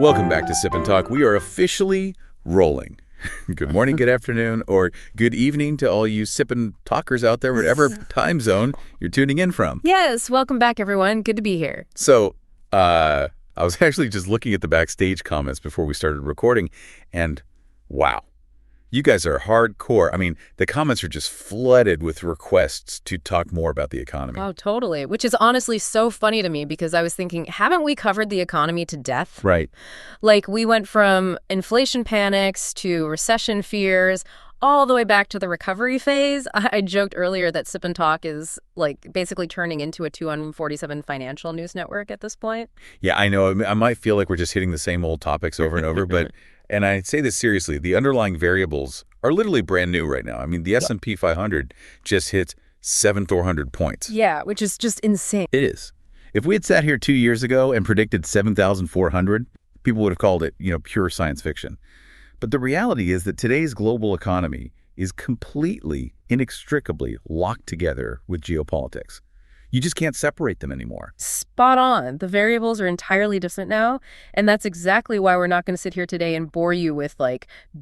Welcome back to Sip and Talk. We are officially rolling. Good morning, good afternoon, or good evening to all you Sip and Talkers out there, whatever time zone you're tuning in from. Yes, welcome back, everyone. Good to be here. So, I was actually just looking at the backstage comments before we started recording, and wow. You guys are hardcore. I mean, the comments are just flooded with requests to talk more about the economy. Oh, totally. Which is honestly so funny to me because I was thinking, haven't we covered the economy to death? Right. Like, we went from inflation panics to recession fears all the way back to the recovery phase. I joked earlier that Sip and Talk is like basically turning into a 247 financial news network at this point. Yeah, I know. I might feel like we're just hitting the same old topics over and over, but and I say this seriously, the underlying variables are literally brand new right now. I mean, the S&P 500 just hit 7,400 points. Yeah, which is just insane. It is. If we had sat here 2 years ago and predicted 7,400, people would have called it, pure science fiction. But the reality is that today's global economy is completely, inextricably locked together with geopolitics. You just can't separate them anymore. Spot on. The variables are entirely different now, and that's exactly why we're not going to sit here today and bore you with,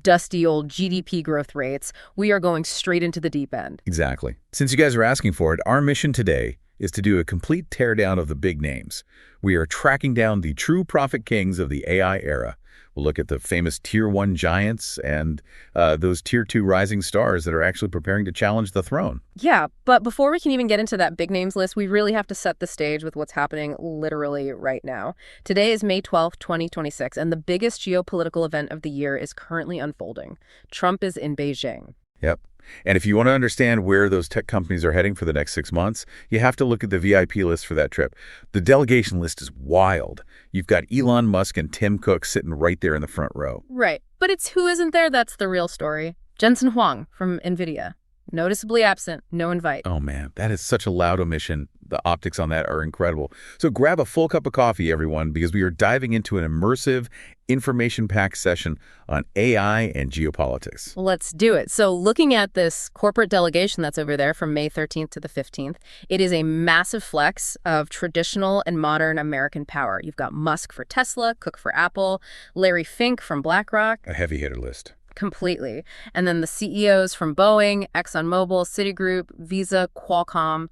dusty old GDP growth rates. We are going straight into the deep end. Exactly. Since you guys are asking for it, our mission today is to do a complete teardown of the big names. We are tracking down the true profit kings of the AI era. We'll look at the famous Tier 1 giants and those Tier 2 rising stars that are actually preparing to challenge the throne. Yeah, but before we can even get into that big names list, we really have to set the stage with what's happening literally right now. Today is May 12th, 2026, and the biggest geopolitical event of the year is currently unfolding. Trump is in Beijing. Yep. And if you want to understand where those tech companies are heading for the next 6 months, you have to look at the VIP list for that trip. The delegation list is wild. You've got Elon Musk and Tim Cook sitting right there in the front row. Right. But it's who isn't there that's the real story. Jensen Huang from NVIDIA. Noticeably absent, no invite. Oh, man, that is such a loud omission. The optics on that are incredible. So grab a full cup of coffee, everyone, because we are diving into an immersive, information-packed session on AI and geopolitics. Let's do it. So looking at this corporate delegation that's over there from May 13th to the 15th, it is a massive flex of traditional and modern American power. You've got Musk for Tesla, Cook for Apple, Larry Fink from BlackRock. A heavy hitter list. Completely. And then the CEOs from Boeing, ExxonMobil, Citigroup, Visa, Qualcomm.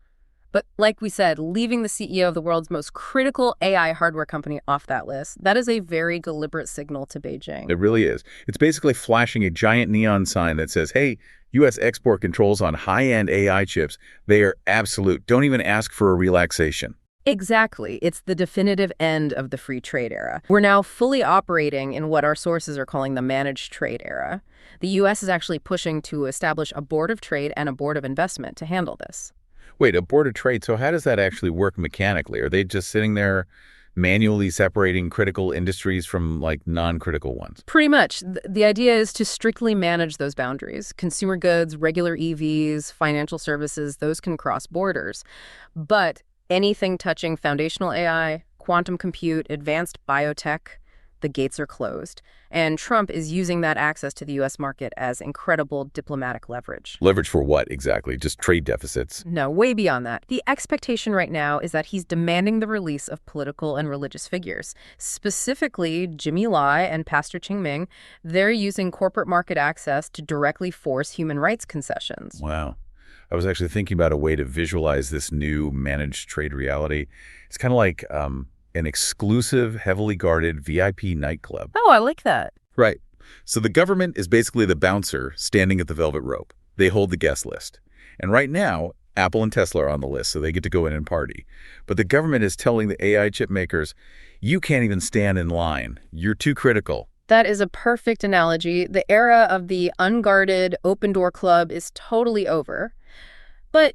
But like we said, leaving the CEO of the world's most critical AI hardware company off that list, that is a very deliberate signal to Beijing. It really is. It's basically flashing a giant neon sign that says, hey, U.S. export controls on high-end AI chips, they are absolute. Don't even ask for a relaxation. Exactly. It's the definitive end of the free trade era. We're now fully operating in what our sources are calling the managed trade era. The U.S. is actually pushing to establish a board of trade and a board of investment to handle this. Wait, a board of trade, so how does that actually work mechanically? Are they just sitting there manually separating critical industries from, non-critical ones? Pretty much. The idea is to strictly manage those boundaries. Consumer goods, regular EVs, financial services, those can cross borders. But anything touching foundational AI, quantum compute, advanced biotech, the gates are closed. And Trump is using that access to the U.S. market as incredible diplomatic leverage. Leverage for what exactly? Just trade deficits? No, way beyond that. The expectation right now is that he's demanding the release of political and religious figures. Specifically, Jimmy Lai and Pastor Ching-Ming, they're using corporate market access to directly force human rights concessions. Wow. I was actually thinking about a way to visualize this new managed trade reality. It's kind of like an exclusive, heavily guarded VIP nightclub. Oh, I like that. Right. So the government is basically the bouncer standing at the velvet rope. They hold the guest list. And right now, Apple and Tesla are on the list, so they get to go in and party. But the government is telling the AI chip makers, you can't even stand in line. You're too critical. That is a perfect analogy. The era of the unguarded open door club is totally over. But,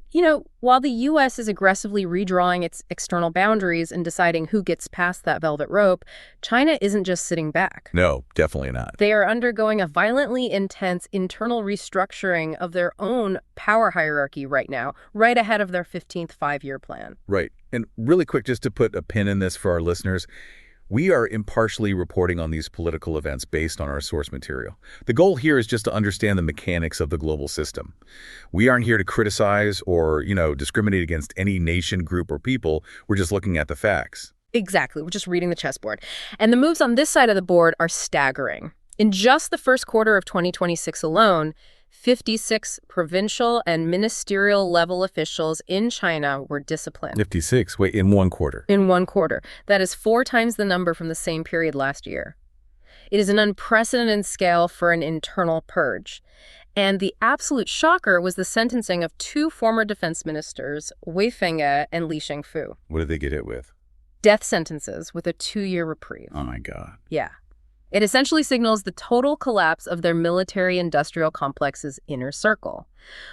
while the U.S. is aggressively redrawing its external boundaries and deciding who gets past that velvet rope, China isn't just sitting back. No, definitely not. They are undergoing a violently intense internal restructuring of their own power hierarchy right now, right ahead of their 15th five-year plan. Right. And really quick, just to put a pin in this for our listeners, we are impartially reporting on these political events based on our source material. The goal here is just to understand the mechanics of the global system. We aren't here to criticize or, discriminate against any nation, group, or people. We're just looking at the facts. Exactly. We're just reading the chessboard. And the moves on this side of the board are staggering. In just the first quarter of 2026 alone, 56 provincial and ministerial level officials in China were disciplined. 56? Wait, in one quarter? In one quarter. That is 4 times the number from the same period last year. It is an unprecedented scale for an internal purge. And the absolute shocker was the sentencing of 2 former defense ministers, Wei Fenghe and Li Shengfu. What did they get hit with? Death sentences with a 2-year reprieve. Oh, my God. Yeah. It essentially signals the total collapse of their military-industrial complex's inner circle.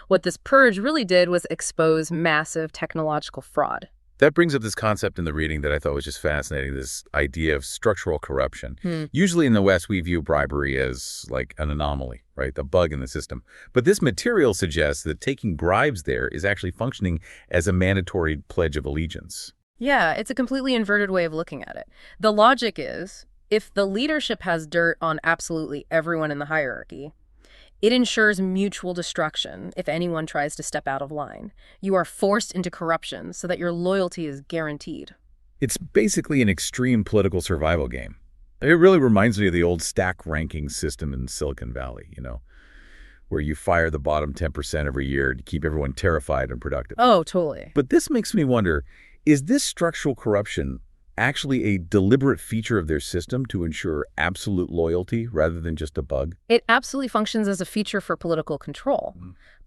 What this purge really did was expose massive technological fraud. That brings up this concept in the reading that I thought was just fascinating, this idea of structural corruption. Usually in the West, we view bribery as like an anomaly, right? The bug in the system. But this material suggests that taking bribes there is actually functioning as a mandatory pledge of allegiance. Yeah, it's a completely inverted way of looking at it. The logic is, if the leadership has dirt on absolutely everyone in the hierarchy, it ensures mutual destruction if anyone tries to step out of line. You are forced into corruption so that your loyalty is guaranteed. It's basically an extreme political survival game. It really reminds me of the old stack ranking system in Silicon Valley, where you fire the bottom 10% every year to keep everyone terrified and productive. Oh, totally. But this makes me wonder, is this structural corruption actually a deliberate feature of their system to ensure absolute loyalty rather than just a bug? It absolutely functions as a feature for political control.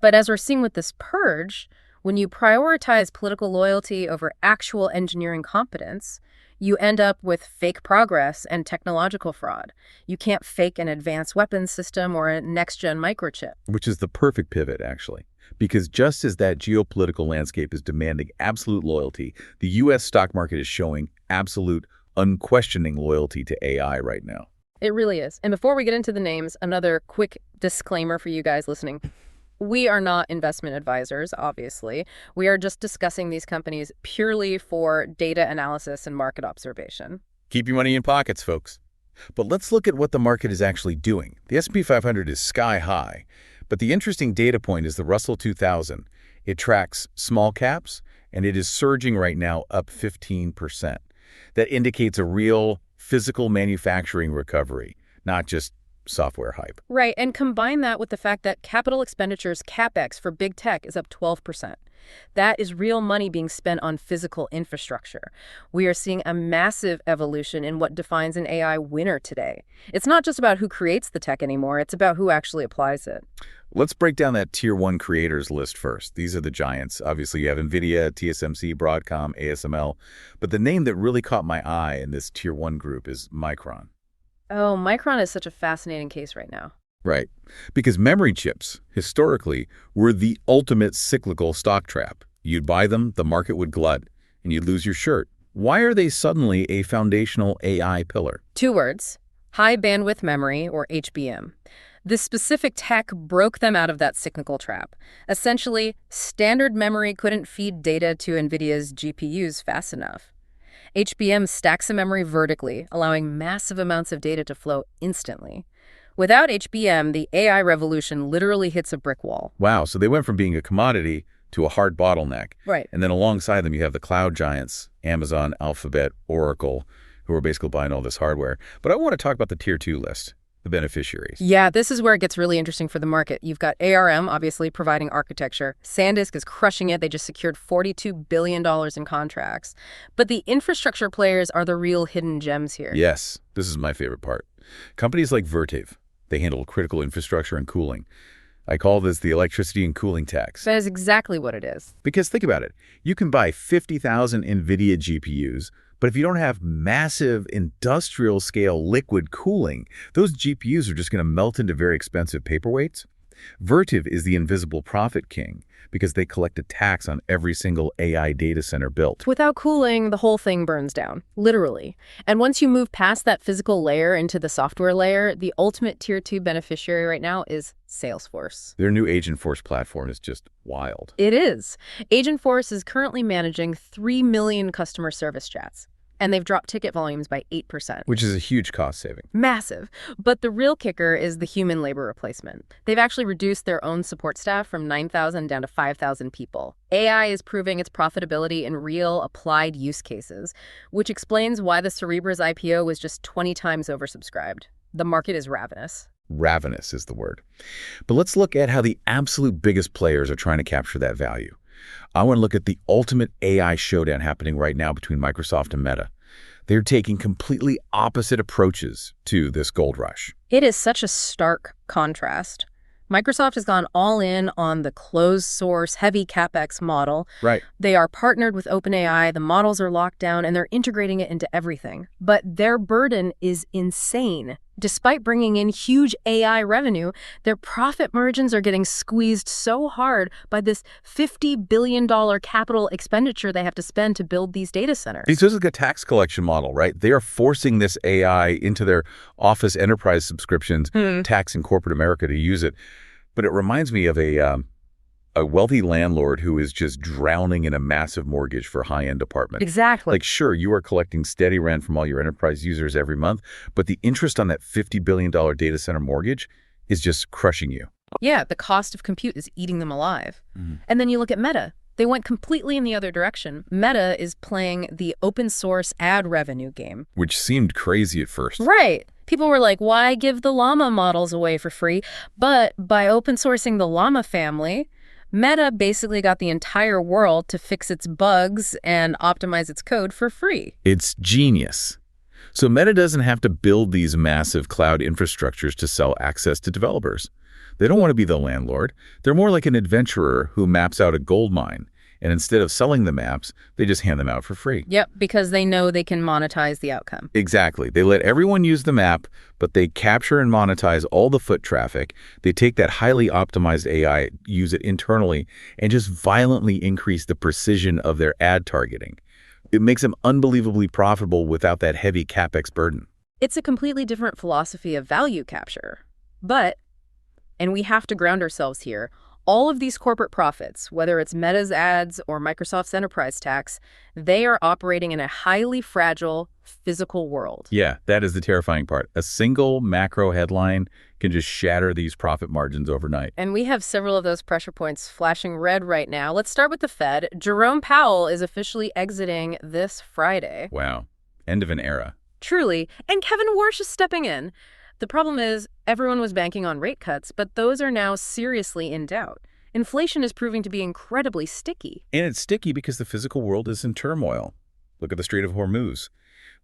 But as we're seeing with this purge, when you prioritize political loyalty over actual engineering competence, you end up with fake progress and technological fraud. You can't fake an advanced weapons system or a next-gen microchip. Which is the perfect pivot, actually. Because just as that geopolitical landscape is demanding absolute loyalty, the U.S. stock market is showing absolute, unquestioning loyalty to AI right now. It really is. And before we get into the names, another quick disclaimer for you guys listening. We are not investment advisors, obviously. We are just discussing these companies purely for data analysis and market observation. Keep your money in pockets, folks. But let's look at what the market is actually doing. The S&P 500 is sky high. But the interesting data point is the Russell 2000. It tracks small caps, and it is surging right now up 15%. That indicates a real physical manufacturing recovery, not just software hype. Right, and combine that with the fact that capital expenditures, CapEx, for big tech is up 12%. That is real money being spent on physical infrastructure. We are seeing a massive evolution in what defines an AI winner today. It's not just about who creates the tech anymore, it's about who actually applies it. Let's break down that Tier 1 creators list first. These are the giants. Obviously, you have NVIDIA, TSMC, Broadcom, ASML. But the name that really caught my eye in this Tier 1 group is Micron. Oh, Micron is such a fascinating case right now. Right. Because memory chips, historically, were the ultimate cyclical stock trap. You'd buy them, the market would glut, and you'd lose your shirt. Why are they suddenly a foundational AI pillar? 2 words, high bandwidth memory, or HBM. This specific tech broke them out of that cyclical trap. Essentially, standard memory couldn't feed data to NVIDIA's GPUs fast enough. HBM stacks the memory vertically, allowing massive amounts of data to flow instantly. Without HBM, the AI revolution literally hits a brick wall. Wow, so they went from being a commodity to a hard bottleneck. Right. And then alongside them, you have the cloud giants, Amazon, Alphabet, Oracle, who are basically buying all this hardware. But I want to talk about the Tier 2 list, the beneficiaries. Yeah, this is where it gets really interesting for the market. You've got ARM, obviously, providing architecture. SanDisk is crushing it. They just secured $42 billion in contracts. But the infrastructure players are the real hidden gems here. Yes, this is my favorite part. Companies like Vertiv, they handle critical infrastructure and cooling. I call this the electricity and cooling tax. That is exactly what it is. Because think about it. You can buy 50,000 NVIDIA GPUs, but if you don't have massive industrial-scale liquid cooling, those GPUs are just going to melt into very expensive paperweights. Vertiv is the invisible profit king because they collect a tax on every single AI data center built. Without cooling, the whole thing burns down, literally. And once you move past that physical layer into the software layer, the ultimate Tier 2 beneficiary right now is Salesforce. Their new Agentforce platform is just wild. It is. Agentforce is currently managing 3 million customer service chats. And they've dropped ticket volumes by 8%. Which is a huge cost saving. Massive. But the real kicker is the human labor replacement. They've actually reduced their own support staff from 9,000 down to 5,000 people. AI is proving its profitability in real applied use cases, which explains why the Cerebra's IPO was just 20 times oversubscribed. The market is ravenous. Ravenous is the word. But let's look at how the absolute biggest players are trying to capture that value. I want to look at the ultimate AI showdown happening right now between Microsoft and Meta. They're taking completely opposite approaches to this gold rush. It is such a stark contrast. Microsoft has gone all in on the closed source, heavy CapEx model. Right. They are partnered with OpenAI, the models are locked down, and they're integrating it into everything. But their burden is insane. Despite bringing in huge AI revenue, their profit margins are getting squeezed so hard by this $50 billion capital expenditure they have to spend to build these data centers. This is like a tax collection model, right? They are forcing this AI into their Office enterprise subscriptions, taxing corporate America to use it. But it reminds me of a wealthy landlord who is just drowning in a massive mortgage for a high-end apartment. Exactly. Like, sure, you are collecting steady rent from all your enterprise users every month, but the interest on that $50 billion data center mortgage is just crushing you. Yeah, the cost of compute is eating them alive. And then you look at Meta. They went completely in the other direction. Meta is playing the open source ad revenue game. Which seemed crazy at first. Right. People were like, why give the llama models away for free? But by open sourcing the llama family, Meta basically got the entire world to fix its bugs and optimize its code for free. It's genius. So Meta doesn't have to build these massive cloud infrastructures to sell access to developers. They don't want to be the landlord. They're more like an adventurer who maps out a gold mine. And instead of selling the maps, they just hand them out for free. Yep, because they know they can monetize the outcome. Exactly. They let everyone use the map, but they capture and monetize all the foot traffic. They take that highly optimized AI, use it internally, and just violently increase the precision of their ad targeting. It makes them unbelievably profitable without that heavy CapEx burden. It's a completely different philosophy of value capture. But, and we have to ground ourselves here, all of these corporate profits, whether it's Meta's ads or Microsoft's enterprise tax, they are operating in a highly fragile physical world. Yeah, that is the terrifying part. A single macro headline can just shatter these profit margins overnight. And we have several of those pressure points flashing red right now. Let's start with the Fed. Jerome Powell is officially exiting this Friday. Wow. End of an era. Truly. And Kevin Warsh is stepping in. The problem is, everyone was banking on rate cuts, but those are now seriously in doubt. Inflation is proving to be incredibly sticky. And it's sticky because the physical world is in turmoil. Look at the Strait of Hormuz.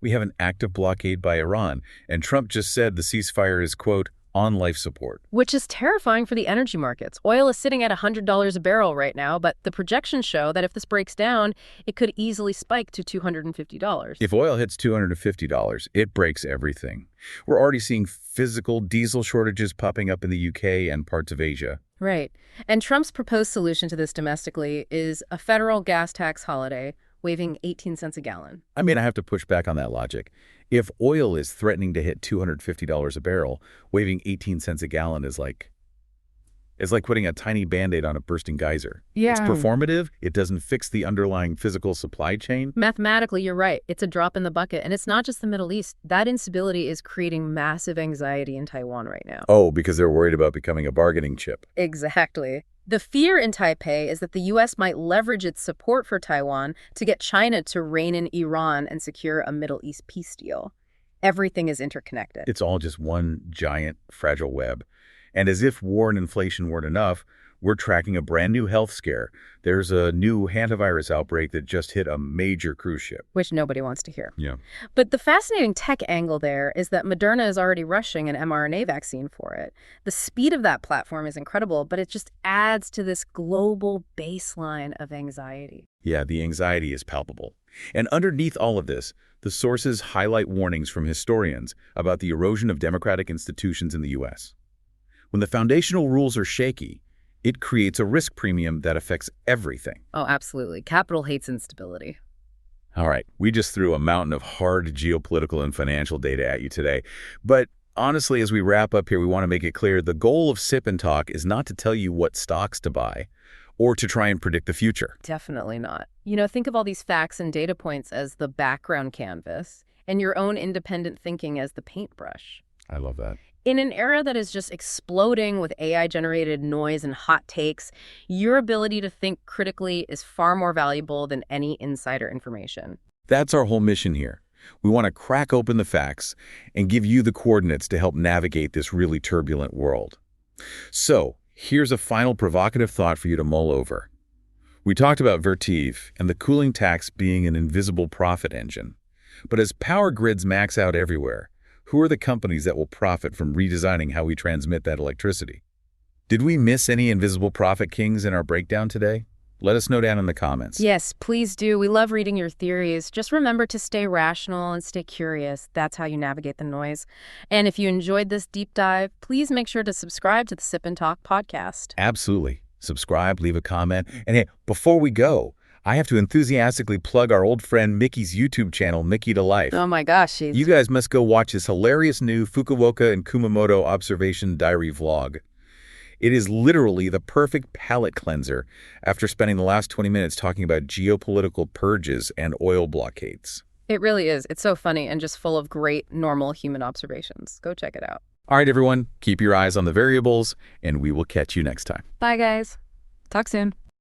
We have an active blockade by Iran, and Trump just said the ceasefire is, quote, on life support. Which is terrifying for the energy markets. Oil is sitting at $100 a barrel right now, but the projections show that if this breaks down, it could easily spike to $250. If oil hits $250, it breaks everything. We're already seeing physical diesel shortages popping up in the UK and parts of Asia. Right. And Trump's proposed solution to this domestically is a federal gas tax holiday, waiving 18 cents a gallon. I mean, I have to push back on that logic. If oil is threatening to hit $250 a barrel, waiving 18 cents a gallon is like putting a tiny Band-Aid on a bursting geyser. Yeah. It's performative. It doesn't fix the underlying physical supply chain. Mathematically, you're right. It's a drop in the bucket. And it's not just the Middle East. That instability is creating massive anxiety in Taiwan right now. Oh, because they're worried about becoming a bargaining chip. Exactly. The fear in Taipei is that the U.S. might leverage its support for Taiwan to get China to rein in Iran and secure a Middle East peace deal. Everything is interconnected. It's all just one giant fragile web. And as if war and inflation weren't enough, we're tracking a brand new health scare. There's a new hantavirus outbreak that just hit a major cruise ship. Which nobody wants to hear. Yeah. But the fascinating tech angle there is that Moderna is already rushing an mRNA vaccine for it. The speed of that platform is incredible, but it just adds to this global baseline of anxiety. Yeah, the anxiety is palpable. And underneath all of this, the sources highlight warnings from historians about the erosion of democratic institutions in the U.S. When the foundational rules are shaky, it creates a risk premium that affects everything. Oh, absolutely. Capital hates instability. All right, we just threw a mountain of hard geopolitical and financial data at you today. But honestly, as we wrap up here, we want to make it clear the goal of Sip and Talk is not to tell you what stocks to buy or to try and predict the future. Definitely not. Think of all these facts and data points as the background canvas and your own independent thinking as the paintbrush. I love that. In an era that is just exploding with AI-generated noise and hot takes, your ability to think critically is far more valuable than any insider information. That's our whole mission here. We want to crack open the facts and give you the coordinates to help navigate this really turbulent world. So, here's a final provocative thought for you to mull over. We talked about Vertiv and the cooling tax being an invisible profit engine. But as power grids max out everywhere, who are the companies that will profit from redesigning how we transmit that electricity? Did we miss any invisible profit kings in our breakdown today? Let us know down in the comments. Yes, please do. We love reading your theories. Just remember to stay rational and stay curious. That's how you navigate the noise. And if you enjoyed this deep dive, please make sure to subscribe to the Sip and Talk podcast. Absolutely. Subscribe, leave a comment. And hey, before we go, I have to enthusiastically plug our old friend Mickey's YouTube channel, Mickey to Life. Oh my gosh. You guys must go watch his hilarious new Fukuoka and Kumamoto observation diary vlog. It is literally the perfect palate cleanser after spending the last 20 minutes talking about geopolitical purges and oil blockades. It really is. It's so funny and just full of great, normal human observations. Go check it out. All right, everyone, keep your eyes on the variables, and we will catch you next time. Bye, guys. Talk soon.